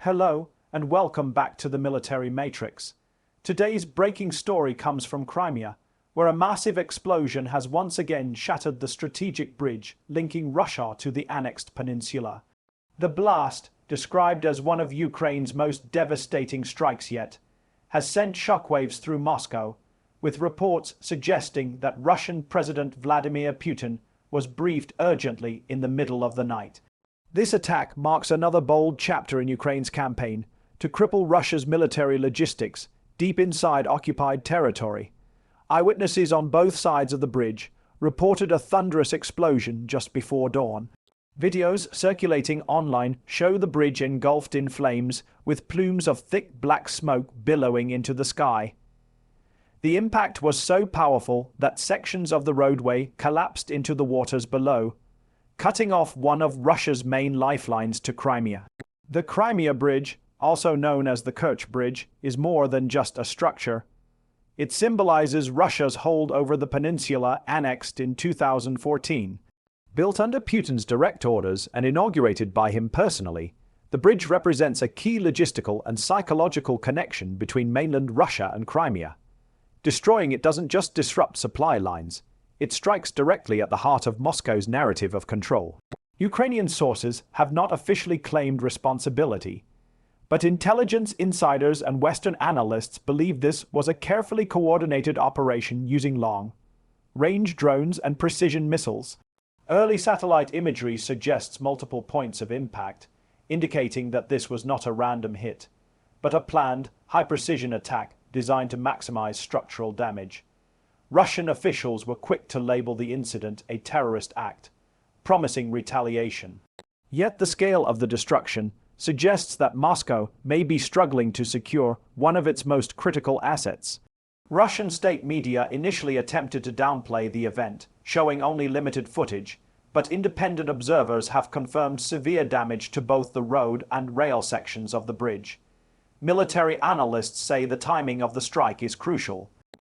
Hello, and welcome back to the Military Matrix. Today's breaking story comes from Crimea, where a massive explosion has once again shattered the strategic bridge linking Russia to the annexed peninsula. The blast, described as one of Ukraine's most devastating strikes yet, has sent shockwaves through Moscow, with reports suggesting that Russian President Vladimir Putin was briefed urgently in the middle of the night. This attack marks another bold chapter in Ukraine's campaign to cripple Russia's military logistics deep inside occupied territory. Eyewitnesses on both sides of the bridge reported a thunderous explosion just before dawn. Videos circulating online show the bridge engulfed in flames, with plumes of thick black smoke billowing into the sky. The impact was so powerful that sections of the roadway collapsed into the waters below, cutting off one of Russia's main lifelines to Crimea. The Crimea Bridge, also known as the Kerch Bridge, is more than just a structure. It symbolizes Russia's hold over the peninsula annexed in 2014. Built under Putin's direct orders and inaugurated by him personally, the bridge represents a key logistical and psychological connection between mainland Russia and Crimea. Destroying it doesn't just disrupt supply lines, it strikes directly at the heart of Moscow's narrative of control. Ukrainian sources have not officially claimed responsibility, but intelligence insiders and Western analysts believe this was a carefully coordinated operation using long-range drones and precision missiles. Early satellite imagery suggests multiple points of impact, indicating that this was not a random hit, but a planned, high-precision attack designed to maximize structural damage. Russian officials were quick to label the incident a terrorist act, promising retaliation. Yet the scale of the destruction suggests that Moscow may be struggling to secure one of its most critical assets. Russian state media initially attempted to downplay the event, showing only limited footage, but independent observers have confirmed severe damage to both the road and rail sections of the bridge. Military analysts say the timing of the strike is crucial.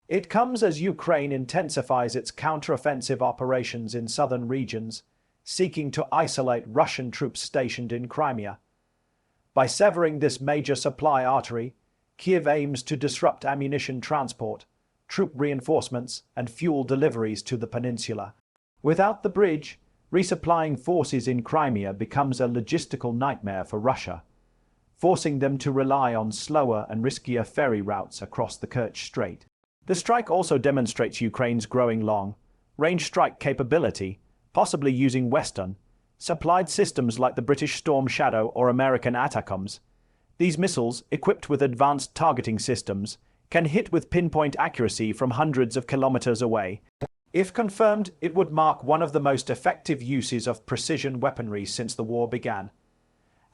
It comes as Ukraine intensifies its counteroffensive operations in southern regions, seeking to isolate Russian troops stationed in Crimea. By severing this major supply artery, Kyiv aims to disrupt ammunition transport, troop reinforcements, and fuel deliveries to the peninsula. Without the bridge, resupplying forces in Crimea becomes a logistical nightmare for Russia, forcing them to rely on slower and riskier ferry routes across the Kerch Strait. The strike also demonstrates Ukraine's growing long-range strike capability, possibly using Western-supplied systems like the British Storm Shadow or American ATACMS. These missiles, equipped with advanced targeting systems, can hit with pinpoint accuracy from hundreds of kilometers away. If confirmed, it would mark one of the most effective uses of precision weaponry since the war began.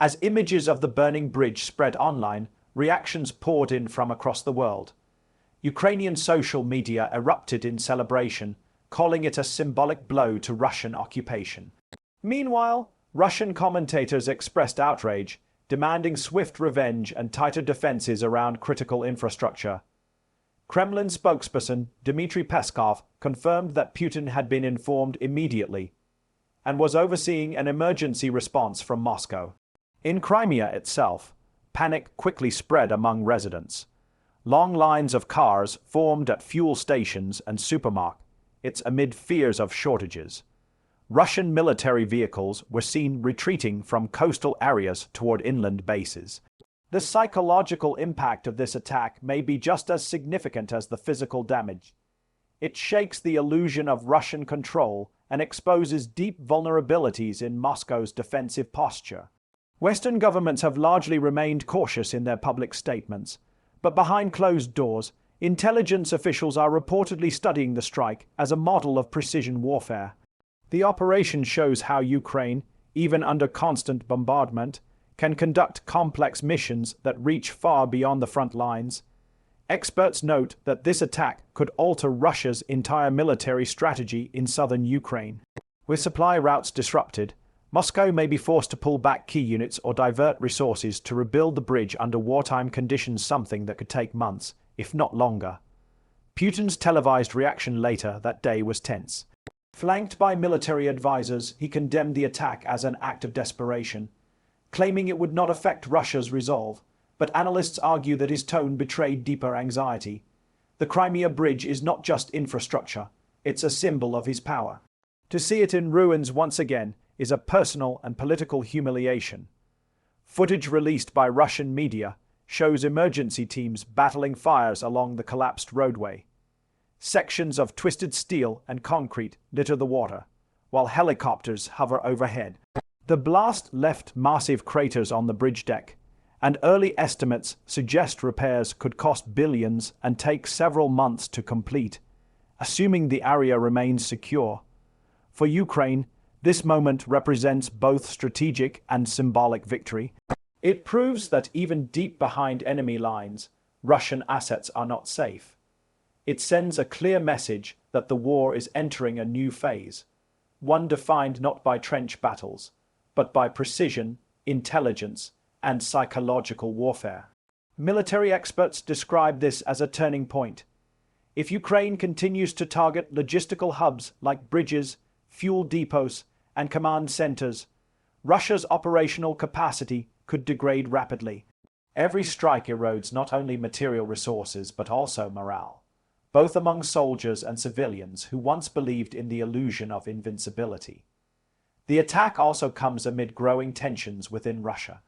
As images of the burning bridge spread online, reactions poured in from across the world. Ukrainian social media erupted in celebration, calling it a symbolic blow to Russian occupation. Meanwhile, Russian commentators expressed outrage, demanding swift revenge and tighter defenses around critical infrastructure. Kremlin spokesperson Dmitry Peskov confirmed that Putin had been informed immediately and was overseeing an emergency response from Moscow. In Crimea itself, panic quickly spread among residents. Long lines of cars formed at fuel stations and supermarkets amid fears of shortages. Russian military vehicles were seen retreating from coastal areas toward inland bases. The psychological impact of this attack may be just as significant as the physical damage. It shakes the illusion of Russian control and exposes deep vulnerabilities in Moscow's defensive posture. Western governments have largely remained cautious in their public statements, but behind closed doors, intelligence officials are reportedly studying the strike as a model of precision warfare. The operation shows how Ukraine, even under constant bombardment, can conduct complex missions that reach far beyond the front lines. Experts note that this attack could alter Russia's entire military strategy in southern Ukraine. With supply routes disrupted, Moscow may be forced to pull back key units or divert resources to rebuild the bridge under wartime conditions, something that could take months, if not longer. Putin's televised reaction later that day was tense. Flanked by military advisors, he condemned the attack as an act of desperation, claiming it would not affect Russia's resolve, but analysts argue that his tone betrayed deeper anxiety. The Crimea Bridge is not just infrastructure, it's a symbol of his power. To see it in ruins once again is a personal and political humiliation. Footage released by Russian media shows emergency teams battling fires along the collapsed roadway. Sections of twisted steel and concrete litter the water, while helicopters hover overhead. The blast left massive craters on the bridge deck, and early estimates suggest repairs could cost billions and take several months to complete, assuming the area remains secure. For Ukraine, this moment represents both strategic and symbolic victory. It proves that even deep behind enemy lines, Russian assets are not safe. It sends a clear message that the war is entering a new phase, one defined not by trench battles, but by precision, intelligence, and psychological warfare. Military experts describe this as a turning point. If Ukraine continues to target logistical hubs like bridges, fuel depots, and command centers, Russia's operational capacity could degrade rapidly. Every strike erodes not only material resources but also morale, both among soldiers and civilians who once believed in the illusion of invincibility. The attack also comes amid growing tensions within Russia.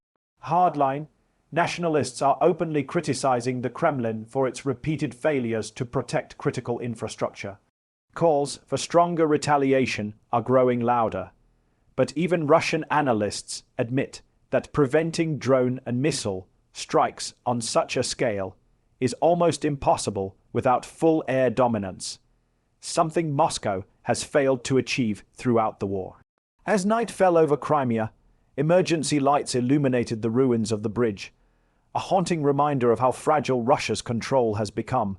Hardline nationalists are openly criticizing the Kremlin for its repeated failures to protect critical infrastructure. Calls for stronger retaliation are growing louder, but even Russian analysts admit that preventing drone and missile strikes on such a scale is almost impossible without full air dominance, something Moscow has failed to achieve throughout the war. As night fell over Crimea, emergency lights illuminated the ruins of the bridge, a haunting reminder of how fragile Russia's control has become.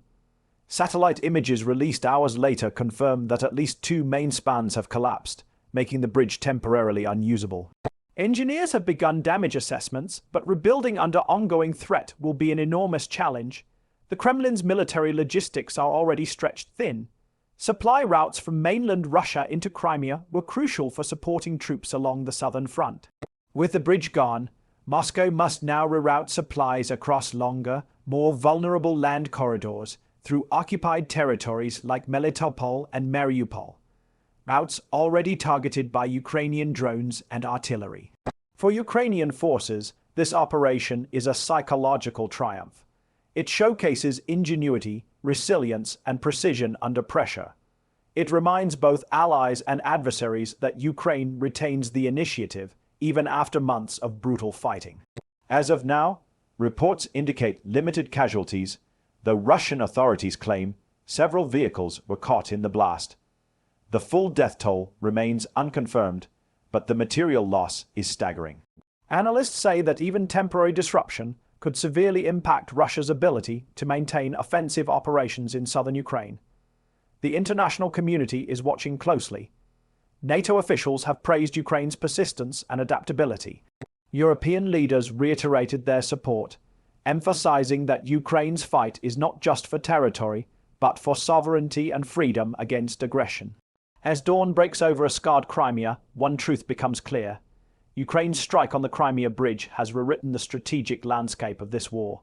Satellite images released hours later confirmed that at least 2 main spans have collapsed, making the bridge temporarily unusable. Engineers have begun damage assessments, but rebuilding under ongoing threat will be an enormous challenge. The Kremlin's military logistics are already stretched thin. Supply routes from mainland Russia into Crimea were crucial for supporting troops along the southern front. With the bridge gone, Moscow must now reroute supplies across longer, more vulnerable land corridors through occupied territories like Melitopol and Mariupol, routes already targeted by Ukrainian drones and artillery. For Ukrainian forces, this operation is a psychological triumph. It showcases ingenuity, resilience, and precision under pressure. It reminds both allies and adversaries that Ukraine retains the initiative even after months of brutal fighting. As of now, reports indicate limited casualties, though Russian authorities claim several vehicles were caught in the blast. The full death toll remains unconfirmed, but the material loss is staggering. Analysts say that even temporary disruption could severely impact Russia's ability to maintain offensive operations in southern Ukraine. The international community is watching closely. NATO officials have praised Ukraine's persistence and adaptability. European leaders reiterated their support, emphasizing that Ukraine's fight is not just for territory, but for sovereignty and freedom against aggression. As dawn breaks over a scarred Crimea, one truth becomes clear. Ukraine's strike on the Crimea Bridge has rewritten the strategic landscape of this war.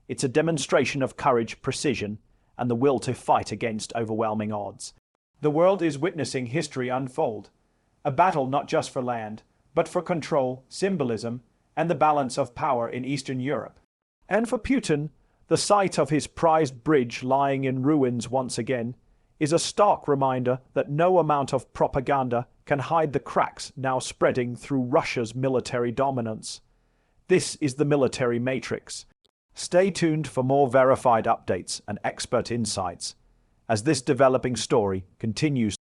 It's a demonstration of courage, precision, and the will to fight against overwhelming odds. The world is witnessing history unfold, a battle not just for land, but for control, symbolism, and the balance of power in Eastern Europe. And for Putin, the sight of his prized bridge lying in ruins once again is a stark reminder that no amount of propaganda can hide the cracks now spreading through Russia's military dominance. This is the military matrix. Stay tuned for more verified updates and expert insights as this developing story continues